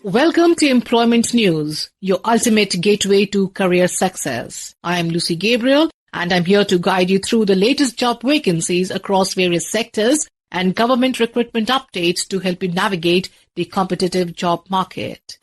Welcome to Employment News, your ultimate gateway to career success. I am Lucy Gabriel, and I'm here to guide you through the latest job vacancies across various sectors and government recruitment updates to help you navigate the competitive job market.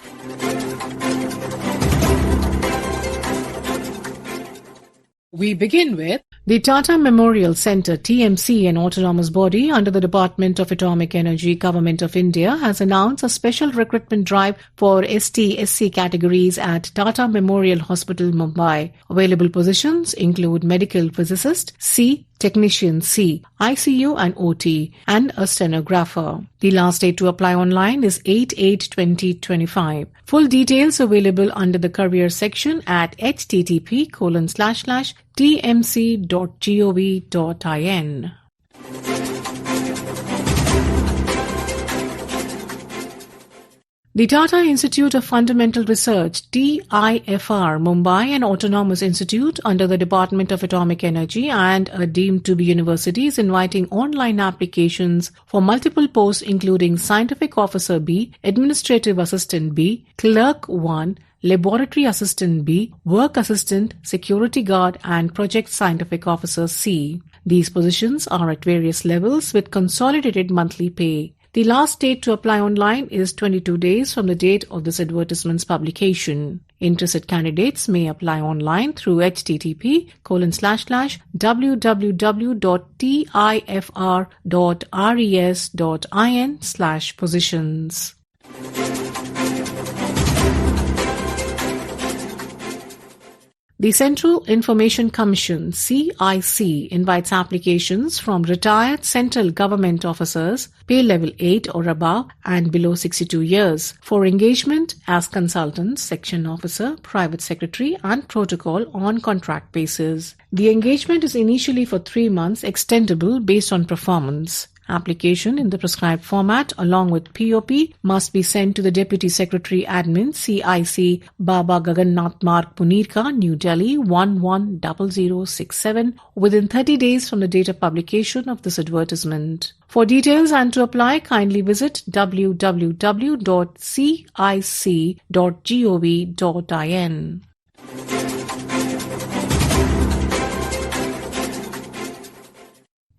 We begin with the Tata Memorial Centre TMC, an autonomous body under the Department of Atomic Energy, Government of India, has announced a special recruitment drive for ST/SC categories at Tata Memorial Hospital, Mumbai. Available positions include medical physicist C, technician C, ICU and OT, and a stenographer. The last date to apply online is 8/8/2025. Full details available under the career section at http://tmc.gov.in. The Tata Institute of Fundamental Research, TIFR, Mumbai, an autonomous institute under the Department of Atomic Energy and a deemed to be university, is inviting online applications for multiple posts including Scientific Officer B, Administrative Assistant B, Clerk 1, Laboratory Assistant B, Work Assistant, Security Guard and Project Scientific Officer C. These positions are at various levels with consolidated monthly pay. The last date to apply online is 22 days from the date of this advertisement's publication. Interested candidates may apply online through http://www.tifr.res.in/positions. The Central Information Commission, CIC, invites applications from retired central government officers, pay level 8 or above and below 62 years, for engagement as consultants, section officer, private secretary and protocol on contract basis. The engagement is initially for 3 months, extendable based on performance. Application in the prescribed format along with POP must be sent to the Deputy Secretary Admin CIC Baba Gagannath Marg Punirka, New Delhi 110067 within 30 days from the date of publication of this advertisement. For details and to apply, kindly visit www.cic.gov.in.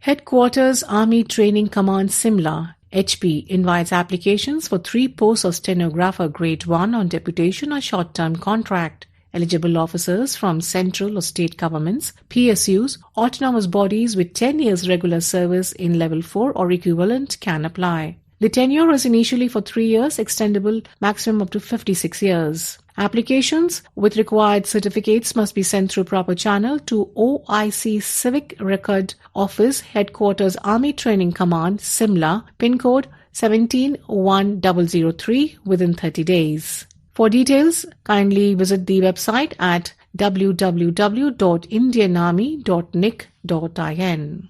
Headquarters Army Training Command Simla, HP, invites applications for 3 posts of stenographer grade 1 on deputation or short-term contract. Eligible officers from central or state governments, PSUs, autonomous bodies with 10 years regular service in level 4 or equivalent can apply. The tenure is initially for 3 years, extendable maximum up to 56 years. Applications with required certificates must be sent through proper channel to OIC Civic Record Office, Headquarters Army Training Command, Simla, pin code 171003 within 30 days. For details, kindly visit the website at www.indianarmy.nic.in.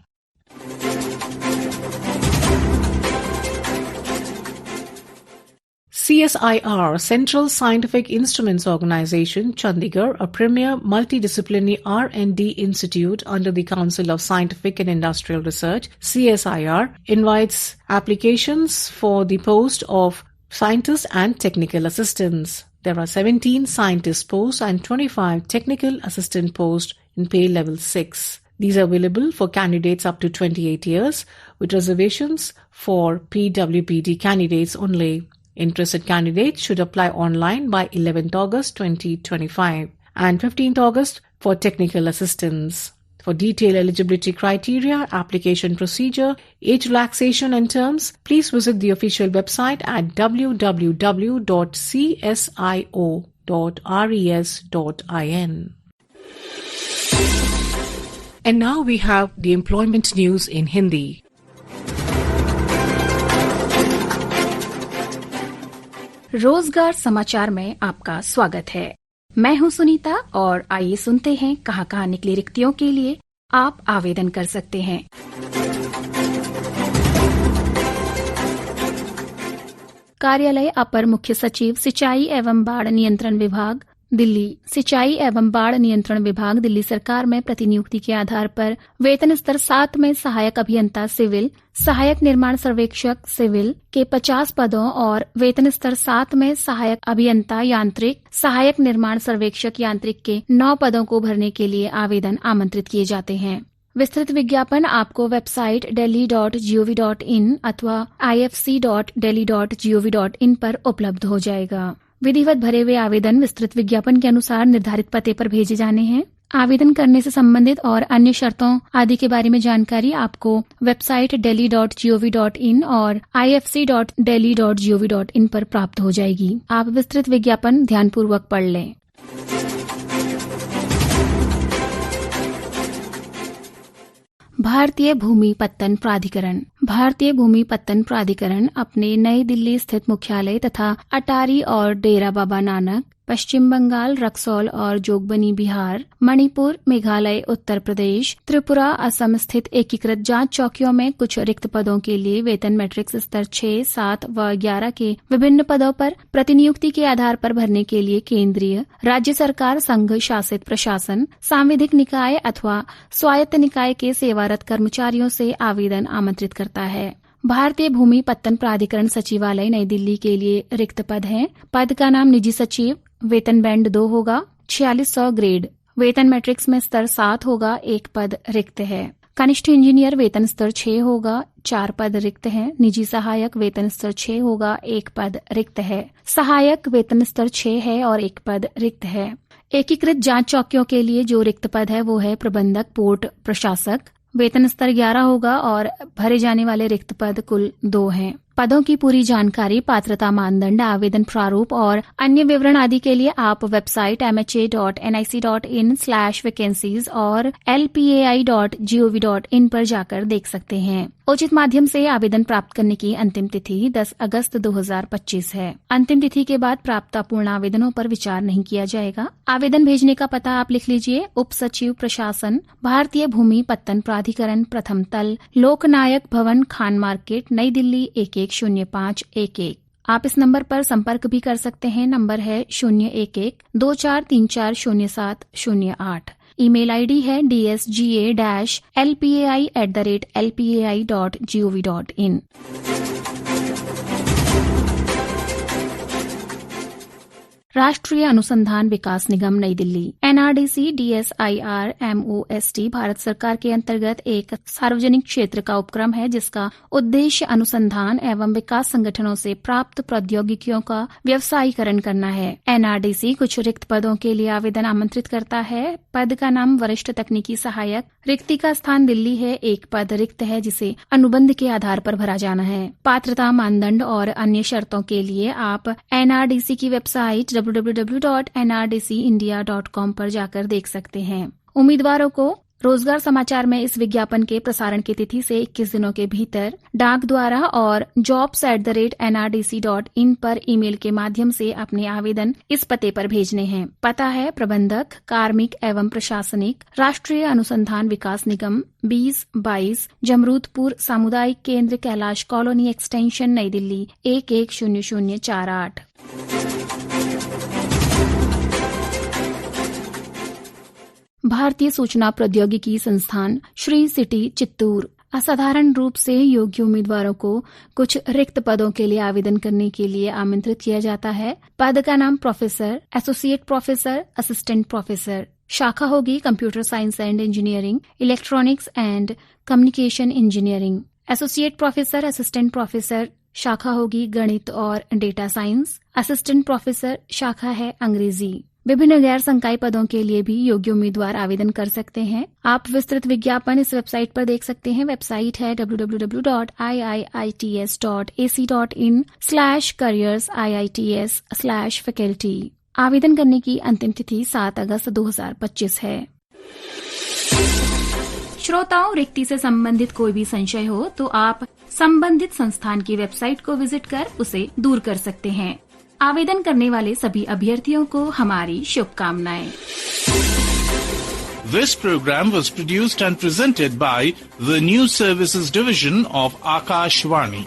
CSIR, Central Scientific Instruments Organisation, Chandigarh, a premier multidisciplinary R&D institute under the Council of Scientific and Industrial Research, CSIR, invites applications for the post of scientist and technical assistants. There are 17 scientist posts and 25 technical assistant posts in pay level 6. These are available for candidates up to 28 years, with reservations for PWPD candidates only. Interested candidates should apply online by 11th August 2025 and 15th August for technical assistance. For detailed eligibility criteria, application procedure, age relaxation and terms, please visit the official website at www.csio.res.in. And now we have the employment news in Hindi. रोजगार समाचार में आपका स्वागत है। मैं हूं सुनीता और आइए सुनते हैं कहां निकली रिक्तियों के लिए आप आवेदन कर सकते हैं। कार्यालय अपर मुख्य सचिव सिंचाई एवं बाढ़ नियंत्रण विभाग, दिल्ली सिंचाई एवं बाढ़ नियंत्रण विभाग दिल्ली सरकार में प्रतिनियुक्ति के आधार पर वेतन स्तर 7 में सहायक अभियंता सिविल, सहायक निर्माण सर्वेक्षक सिविल के 50 पदों और वेतन स्तर 7 में सहायक अभियंता यांत्रिक, सहायक निर्माण सर्वेक्षक यांत्रिक के 9 पदों को भरने के लिए आवेदन आमंत्रित किए जाते हैं। विस्तृत विज्ञापन आपको वेबसाइट delhi.gov.in अथवा ifc.delhi.gov.in पर उपलब्ध हो जाएगा। विधिवत भरे हुए आवेदन विस्तृत विज्ञापन के अनुसार निर्धारित पते पर भेजे जाने हैं। आवेदन करने से संबंधित और अन्य शर्तों आदि के बारे में जानकारी आपको वेबसाइट delhi.gov.in और ifc.delhi.gov.in पर प्राप्त हो जाएगी। आप विस्तृत विज्ञापन ध्यानपूर्वक पढ़ लें। भारतीय भूमि पत्तन प्राधिकरण। भारतीय भूमि पत्तन प्राधिकरण अपने नई दिल्ली स्थित मुख्यालय तथा अटारी और डेरा बाबा नानक, पश्चिम बंगाल, रक्सौल और जोगबनी बिहार, मणिपुर, मेघालय, उत्तर प्रदेश, त्रिपुरा, असम स्थित एकीकृत जांच चौकियों में कुछ रिक्त पदों के लिए वेतन मैट्रिक्स स्तर 6, 7 व 11 के विभिन्न पदों पर प्रतिनियुक्ति के आधार पर भरने के लिए केंद्रीय, राज्य सरकार, संघ शासित प्रशासन, सांविधिक निकाय अथवा स्वायत्त निकाय के सेवारत कर्मचारियों से आवेदन आमंत्रित करता है। भारतीय भूमि पत्तन प्राधिकरण सचिवालय नई दिल्ली के लिए रिक्त पद हैं। पद का नाम निजी सचिव, वेतन बैंड 2 होगा, 4600 ग्रेड, वेतन मैट्रिक्स में स्तर 7 होगा, 1 पद रिक्त है। कनिष्ठ इंजीनियर वेतन स्तर 6 होगा, 4 पद रिक्त हैं। निजी सहायक वेतन स्तर 6 होगा, 1 पद रिक्त है। सहायक वेतन स्तर 6 है और 1 पद रिक्त है। एकीकृत जांच चौकियों के लिए जो रिक्त पद है वो है प्रबंधक पोर्ट प्रशासक, वेतन स्तर 11 होगा और भरे जाने वाले रिक्त पद कुल 2 हैं। पदों की पूरी जानकारी, पात्रता मानदंड, आवेदन प्रारूप और अन्य विवरण आदि के लिए आप वेबसाइट mha.nic.in/vacancies और lpai.gov.in पर जाकर देख सकते हैं। उचित माध्यम से आवेदन प्राप्त करने की अंतिम तिथि 10 अगस्त 2025 है। अंतिम तिथि के बाद प्राप्त अपूर्ण आवेदनों पर विचार नहीं किया जाएगा। आवेदन भेजने का पता आप लिख लीजिए। उप सचिव प्रशासन, भारतीय भूमि पत्तन प्राधिकरण, प्रथम तल, लोकनायक भवन, खान मार्केट, नई दिल्ली 110511। आप इस नंबर पर संपर्क भी कर सकते हैं। नंबर है 011-24340708। ईमेल आईडी है dsga-lpai@lpai.gov.in। राष्ट्रीय अनुसंधान विकास निगम नई Delhi NRDC DSIR MOST Bharat सरकार के अंतर्गत एक सार्वजनिक क्षेत्र का उपक्रम है जिसका उद्देश्य अनुसंधान एवं विकास संगठनों से प्राप्त प्रौद्योगिकियों का व्यवसायीकरण करना है। NRDC कुछ रिक्त पदों के लिए आवेदन आमंत्रित करता है। पद का नाम वरिष्ठ तकनीकी सहायक, रिक्ति का स्थान दिल्ली है, 1 पद रिक्त है जिसे अनुबंध के आधार पर भरा जाना है। पात्रता मानदंड और अन्य शर्तों के लिए आप NRDC की वेबसाइट www.nrdcindia.com पर जाकर देख सकते हैं। उम्मीदवारों को रोजगार समाचार में इस विज्ञापन के प्रसारण की तिथि से 21 दिनों के भीतर डाक द्वारा और jobs@nrdc.in पर ईमेल के माध्यम से अपने आवेदन इस पते पर भेजने हैं। पता है प्रबंधक कार्मिक एवं प्रशासनिक, राष्ट्रीय अनुसंधान विकास निगम, 2022 जमरूदपुर सामुदायिक केंद्र, कैलाश कॉलोनी एक्सटेंशन, नई दिल्ली 110048। भारतीय सूचना प्रौद्योगिकी संस्थान श्री सिटी चित्तूर असाधारण रूप से योग्य उम्मीदवारों को कुछ रिक्त पदों के लिए आवेदन करने के लिए आमंत्रित किया जाता है। पद का नाम professor, associate professor, assistant professor. शाखा होगी computer science and engineering, electronics and communication engineering. Associate professor, assistant professor शाखा होगी गणित और डेटा साइंस। असिस्टेंट प्रोफेसर शाखा है अंग्रेजी। विभिन्न गैर संकाय पदों के लिए भी योग्य उम्मीदवार आवेदन कर सकते हैं। आप विस्तृत विज्ञापन इस वेबसाइट पर देख सकते हैं। वेबसाइट है www.iiits.ac.in/careers/iits/faculty। आवेदन करने की अंतिम तिथि 7 अगस्त 2025 है। श्रोताओं, रिक्ति से संबंधित कोई भी संशय हो तो आप संबंधित संस्थान की वेबसाइट को विजिट कर उसे दूर कर सकते हैं। आवेदन करने वाले सभी अभ्यर्थियों को हमारी शुभकामनाएं। This program was produced and presented by the News Services Division of Akashvani.